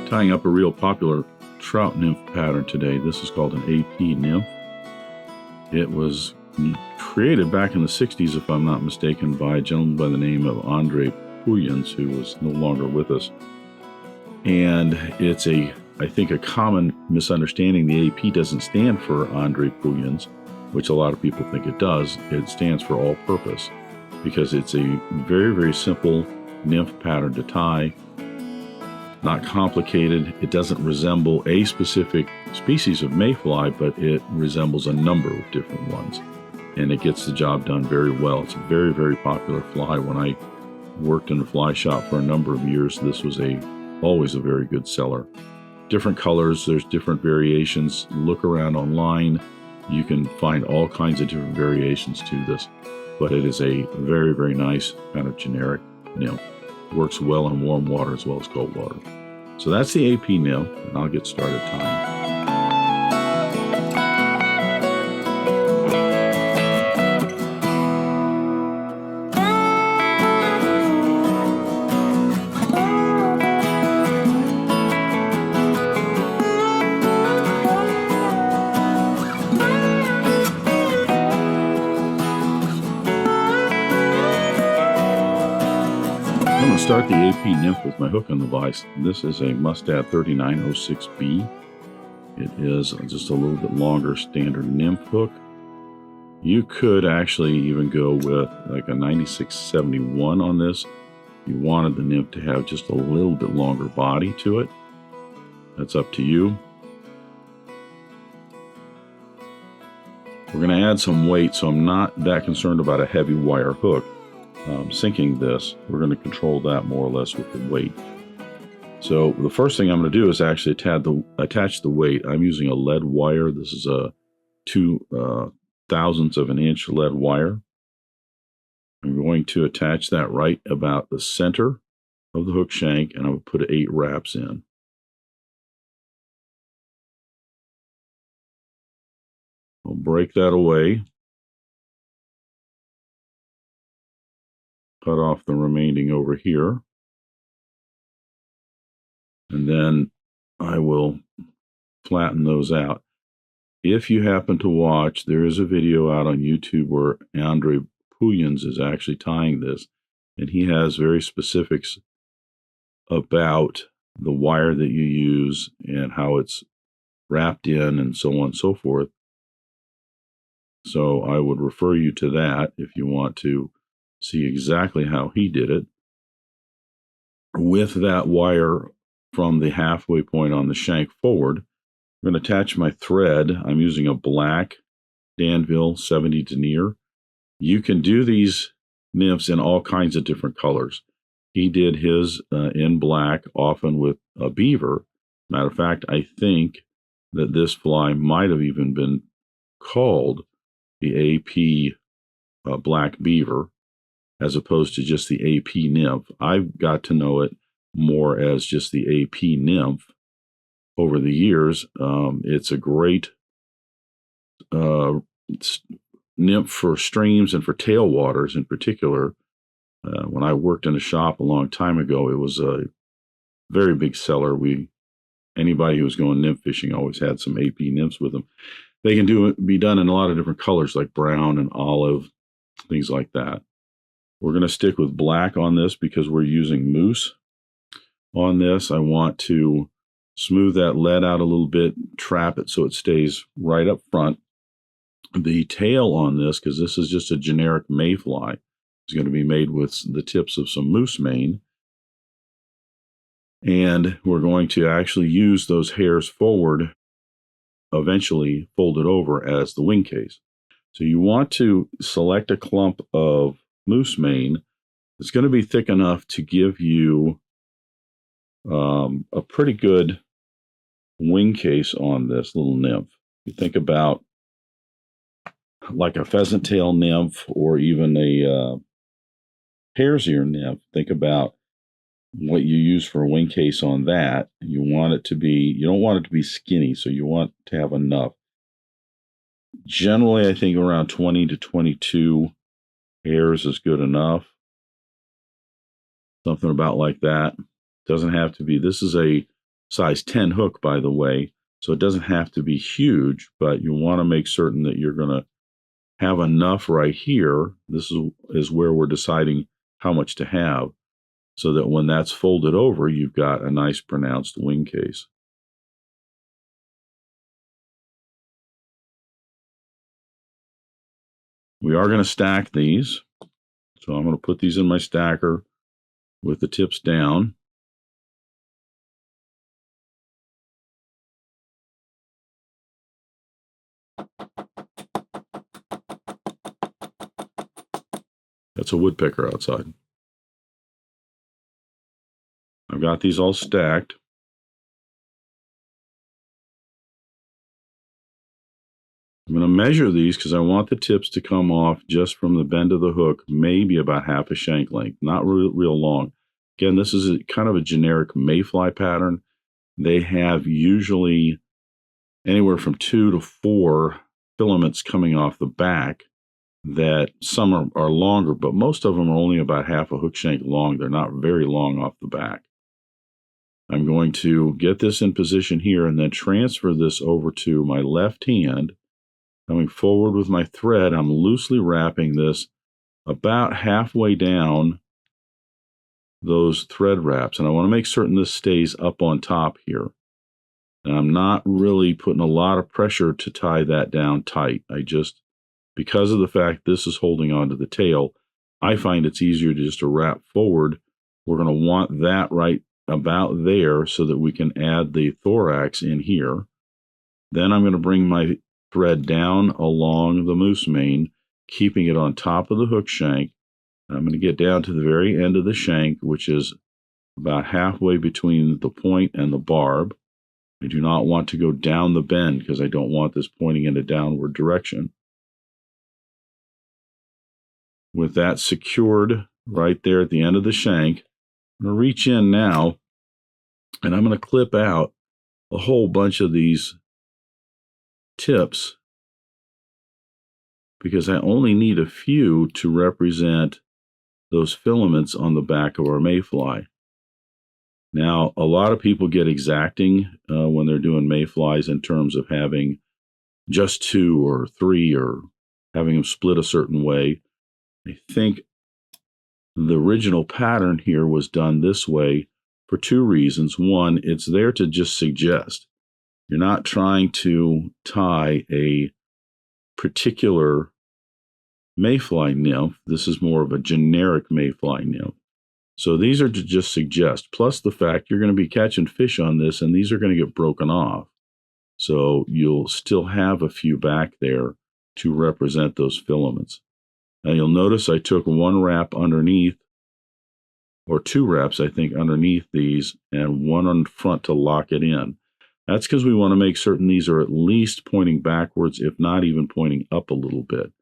Tying up a real popular trout nymph pattern today. This is called an AP Nymph. It was created back in the 60s, if I'm not mistaken, by a gentleman by the name of Andre Puyens, who was no longer with us. And it's I think a common misunderstanding. The AP doesn't stand for Andre Puyens, which a lot of people think it does. It stands for all purpose because it's a very, very simple nymph pattern to tie. Not complicated. It doesn't resemble a specific species of mayfly, but it resembles a number of different ones. And it gets the job done very well. It's a very, very popular fly. When I worked in a fly shop for a number of years, this was always a very good seller. Different colors, there's different variations. Look around online. You can find all kinds of different variations to this, but it is a very, very nice kind of generic nymph. Works well in warm water as well as cold water. So that's the AP nymph, and I'll get started tying. Start the AP Nymph with my hook on the vise. This is a Mustad 3906B. It is just a little bit longer standard nymph hook. You could actually even go with like a 9671 on this. You wanted the nymph to have just a little bit longer body to it. That's up to you. We're going to add some weight, so I'm not that concerned about a heavy wire hook. Sinking this, we're going to control that more or less with the weight. So the first thing I'm going to do is actually attach the weight. I'm using a lead wire. This is a 2/1000th of an inch lead wire. I'm going to attach that right about the center of the hook shank, and I'm going to put 8 wraps in. I'll break that away. Cut off the remaining over here, and then I will flatten those out. If you happen to watch, there is a video out on YouTube where Andre Puyens is actually tying this, and he has very specifics about the wire that you use and how it's wrapped in and so on and so forth. So I would refer you to that if you want to see exactly how he did it. With that wire from the halfway point on the shank forward, I'm going to attach my thread. I'm using a black Danville 70 Denier. You can do these nymphs in all kinds of different colors. He did his in black, often with a beaver. Matter of fact, I think that this fly might have even been called the AP Black Beaver, as opposed to just the AP Nymph. I've got to know it more as just the AP Nymph over the years. It's a great nymph for streams and for tailwaters in particular. When I worked in a shop a long time ago, it was a very big seller. Anybody who was going nymph fishing always had some AP nymphs with them. They can be done in a lot of different colors, like brown and olive, things like that. We're going to stick with black on this because we're using mousse on this. I want to smooth that lead out a little bit, trap it so it stays right up front. The tail on this, because this is just a generic mayfly, is going to be made with the tips of some moose mane. And we're going to actually use those hairs forward, eventually fold it over as the wing case. So you want to select a clump of moose mane. It's going to be thick enough to give you a pretty good wing case on this little nymph. You think about like a pheasant tail nymph or even a hare's ear nymph. Think about what you use for a wing case on that. You don't want it to be skinny, so you want to have enough. Generally, I think around 20 to 22 hairs is good enough. Something about like that. Doesn't have to be. This is a size 10 hook, by the way, so it doesn't have to be huge, but you want to make certain that you're going to have enough right here. This is where we're deciding how much to have, so that when that's folded over, you've got a nice pronounced wing case. We are going to stack these. So I'm going to put these in my stacker with the tips down. That's a woodpecker outside. I've got these all stacked. I'm going to measure these because I want the tips to come off just from the bend of the hook, maybe about half a shank length, not real long. Again, this is kind of a generic Mayfly pattern. They have usually anywhere from 2 to 4 filaments coming off the back, that some are longer, but most of them are only about half a hook shank long. They're not very long off the back. I'm going to get this in position here and then transfer this over to my left hand. Coming forward with my thread, I'm loosely wrapping this about halfway down those thread wraps, and I want to make certain this stays up on top here. And I'm not really putting a lot of pressure to tie that down tight. Because of the fact this is holding onto the tail, I find it's easier to wrap forward. We're going to want that right about there so that we can add the thorax in here. Then I'm going to bring my thread down along the moose mane, keeping it on top of the hook shank. I'm going to get down to the very end of the shank, which is about halfway between the point and the barb. I do not want to go down the bend because I don't want this pointing in a downward direction. With that secured right there at the end of the shank, I'm going to reach in now and I'm going to clip out a whole bunch of these tips because I only need a few to represent those filaments on the back of our Mayfly. Now, a lot of people get exacting when they're doing Mayflies in terms of having just 2 or 3 or having them split a certain way. I think the original pattern here was done this way for 2 reasons. One, it's there to just suggest. You're not trying to tie a particular Mayfly nymph. This is more of a generic Mayfly nymph. So these are to just suggest, plus the fact you're going to be catching fish on this and these are going to get broken off. So you'll still have a few back there to represent those filaments. Now you'll notice I took 1 wrap underneath, or 2 wraps, I think, underneath these, and 1 on front to lock it in. That's because we want to make certain these are at least pointing backwards, if not even pointing up a little bit,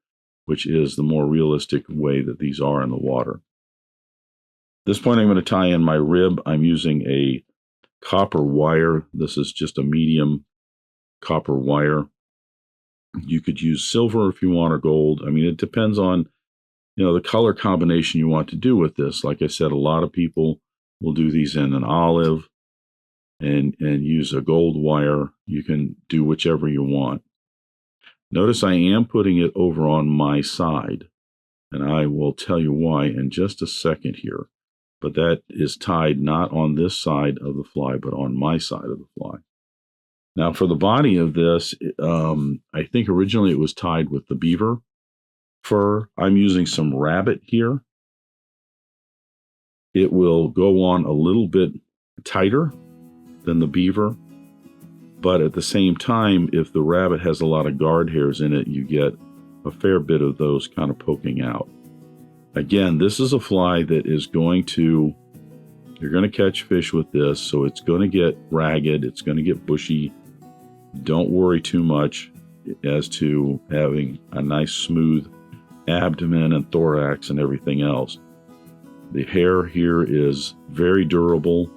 which is the more realistic way that these are in the water. At this point, I'm going to tie in my rib. I'm using a copper wire. This is just a medium copper wire. You could use silver if you want, or gold. I mean, it depends on, the color combination you want to do with this. Like I said, a lot of people will do these in an olive and use a gold wire. You can do whichever you want. Notice I am putting it over on my side, and I will tell you why in just a second here. But that is tied not on this side of the fly, but on my side of the fly. Now for the body of this, I think originally it was tied with the beaver fur. I'm using some rabbit here. It will go on a little bit tighter than the beaver, but at the same time, if the rabbit has a lot of guard hairs in it, you get a fair bit of those kind of poking out. Again, this is a fly that is you're going to catch fish with this, so it's going to get ragged, it's going to get bushy. Don't worry too much as to having a nice smooth abdomen and thorax and everything else. The hair here is very durable.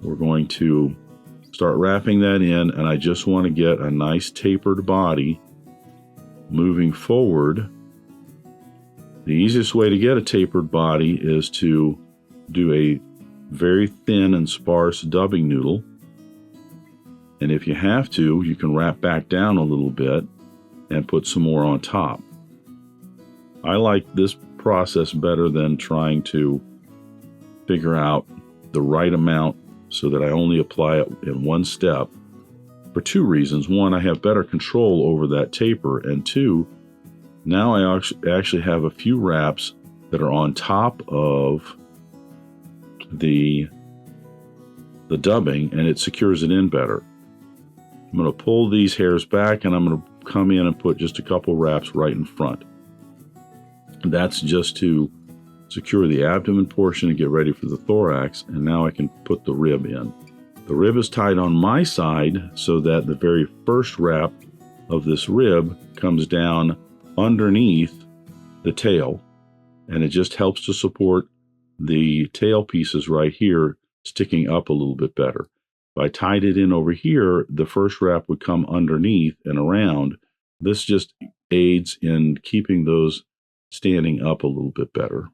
We're going to start wrapping that in, and I just want to get a nice tapered body moving forward. The easiest way to get a tapered body is to do a very thin and sparse dubbing noodle. And if you have to, you can wrap back down a little bit and put some more on top. I like this process better than trying to figure out the right amount so that I only apply it in one step, for two reasons. One, I have better control over that taper, and two, now I actually have a few wraps that are on top of the dubbing, and it secures it in better. I'm going to pull these hairs back, and I'm going to come in and put just a couple wraps right in front. That's just to secure the abdomen portion and get ready for the thorax, and now I can put the rib in. The rib is tied on my side so that the very first wrap of this rib comes down underneath the tail, and it just helps to support the tail pieces right here sticking up a little bit better. If I tied it in over here, the first wrap would come underneath and around. This just aids in keeping those standing up a little bit better.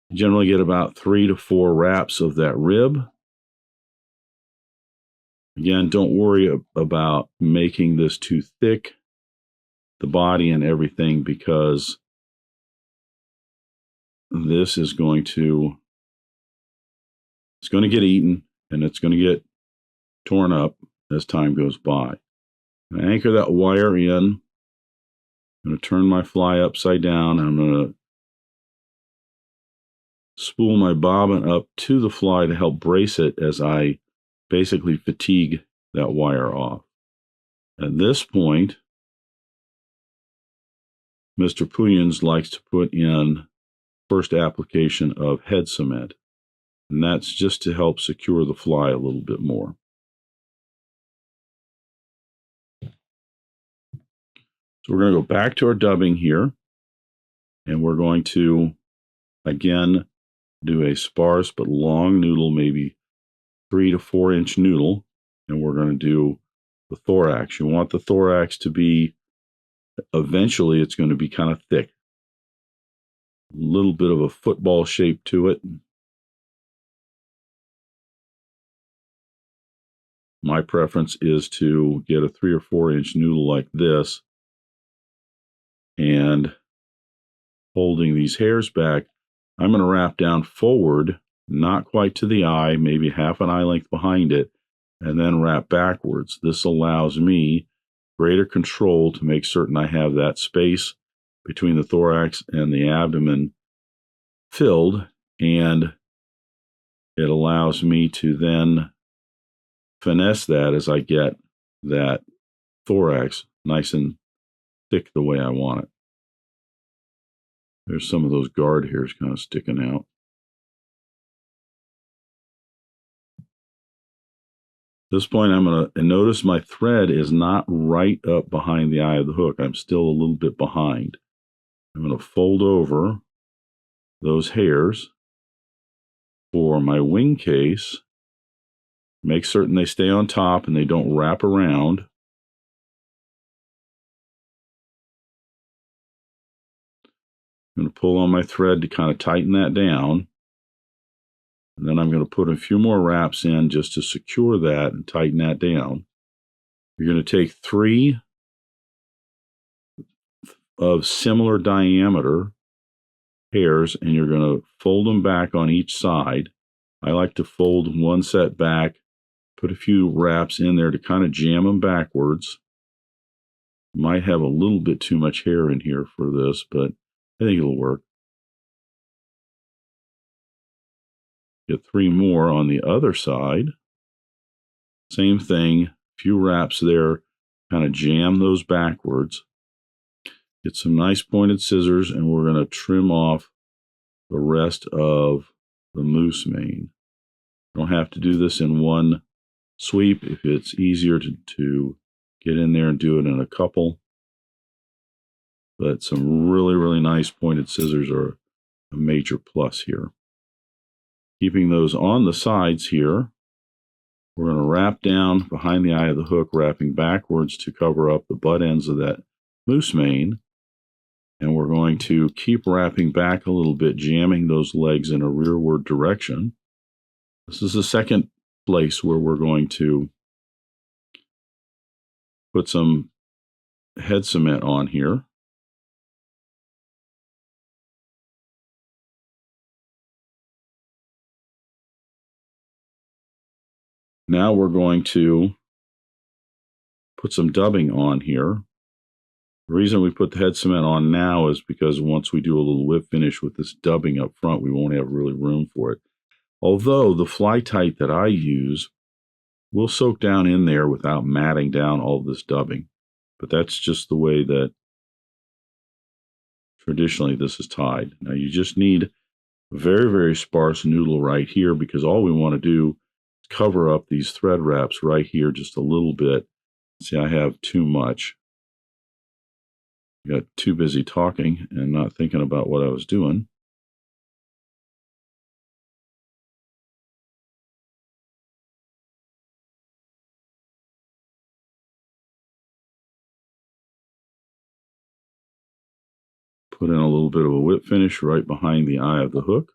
You generally get about 3 to 4 wraps of that rib. Again, don't worry about making this too thick, the body and everything, because this is going to get eaten, and it's going to get torn up as time goes by. I anchor that wire in. I'm going to turn my fly upside down. I'm going to spool my bobbin up to the fly to help brace it as I basically fatigue that wire off. At this point, Mr. Puyens likes to put in first application of head cement, and that's just to help secure the fly a little bit more. So we're going to go back to our dubbing here, and we're going to, again, do a sparse but long noodle, maybe 3 to 4 inch noodle, and we're going to do the thorax. You want the thorax to be, eventually it's going to be kind of thick. A little bit of a football shape to it. My preference is to get a 3 or 4 inch noodle like this, and holding these hairs back, I'm going to wrap down forward, not quite to the eye, maybe half an eye length behind it, and then wrap backwards. This allows me greater control to make certain I have that space between the thorax and the abdomen filled, and it allows me to then finesse that as I get that thorax nice and thick the way I want it. There's some of those guard hairs kind of sticking out. At this point, I'm going to notice my thread is not right up behind the eye of the hook. I'm still a little bit behind. I'm going to fold over those hairs for my wing case. Make certain they stay on top and they don't wrap around. I'm going to pull on my thread to kind of tighten that down. And then I'm going to put a few more wraps in just to secure that and tighten that down. You're going to take 3 of similar diameter hairs, and you're going to fold them back on each side. I like to fold one set back, put a few wraps in there to kind of jam them backwards. Might have a little bit too much hair in here for this, but I think it'll work. Get 3 more on the other side. Same thing, a few wraps there, kind of jam those backwards. Get some nice pointed scissors, and we're going to trim off the rest of the moose mane. You don't have to do this in one sweep. If it's easier to get in there and do it in a couple. But some really, really nice pointed scissors are a major plus here. Keeping those on the sides here, we're going to wrap down behind the eye of the hook, wrapping backwards to cover up the butt ends of that moose mane. And we're going to keep wrapping back a little bit, jamming those legs in a rearward direction. This is the second place where we're going to put some head cement on here. Now we're going to put some dubbing on here. The reason we put the head cement on now is because once we do a little whip finish with this dubbing up front, we won't have really room for it. Although the fly tight that I use will soak down in there without matting down all this dubbing. But that's just the way that traditionally this is tied. Now you just need a very, very sparse noodle right here, because all we want to do is cover up these thread wraps right here just a little bit. See, I have too much. I got too busy talking and not thinking about what I was doing. Put in a little bit of a whip finish right behind the eye of the hook.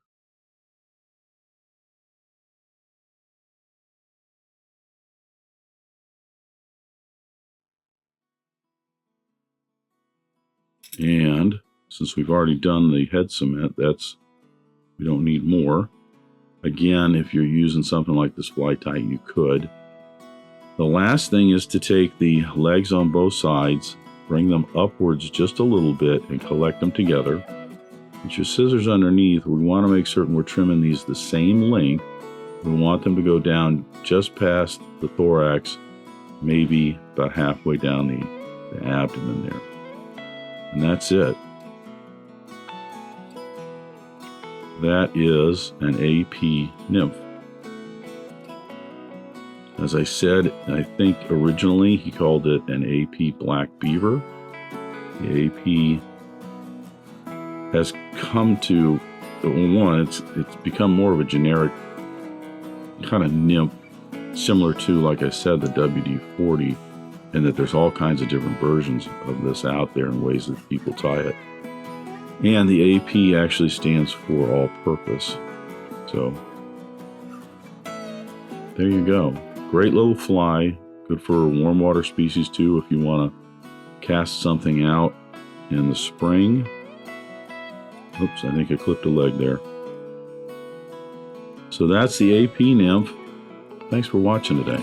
And since we've already done the head cement, we don't need more. Again, if you're using something like this fly tight, you could. The last thing is to take the legs on both sides, bring them upwards just a little bit, and collect them together. Put your scissors underneath. We want to make certain we're trimming these the same length. We want them to go down just past the thorax, maybe about halfway down the abdomen there. And that's it. That is an AP Nymph. As I said, I think originally he called it an AP Black Beaver. The AP has come to, one, it's become more of a generic kind of nymph, similar to, like I said, the WD-40, and that there's all kinds of different versions of this out there and ways that people tie it. And the AP actually stands for all purpose. So there you go. Great little fly, good for warm water species too if you want to cast something out in the spring. Oops, I think I clipped a leg there. So that's the AP Nymph. Thanks for watching today.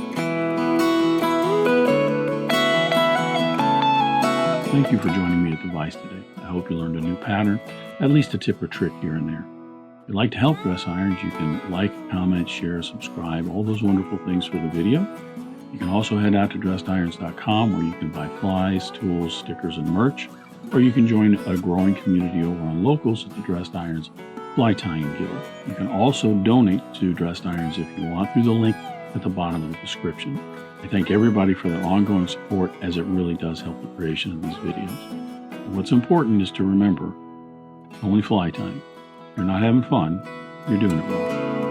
Thank you for joining me at Device today. I hope you learned a new pattern, at least a tip or trick here and there. If you'd like to help Dress Irons, you can like, comment, share, subscribe, all those wonderful things for the video. You can also head out to dressedirons.com where you can buy flies, tools, stickers, and merch, or you can join a growing community over on Locals at the Dressed Irons Fly Tying Guild. You can also donate to Dressed Irons if you want through the link at the bottom of the description. I thank everybody for their ongoing support, as it really does help the creation of these videos. And what's important is to remember, only fly tying. If you're not having fun, you're doing it wrong.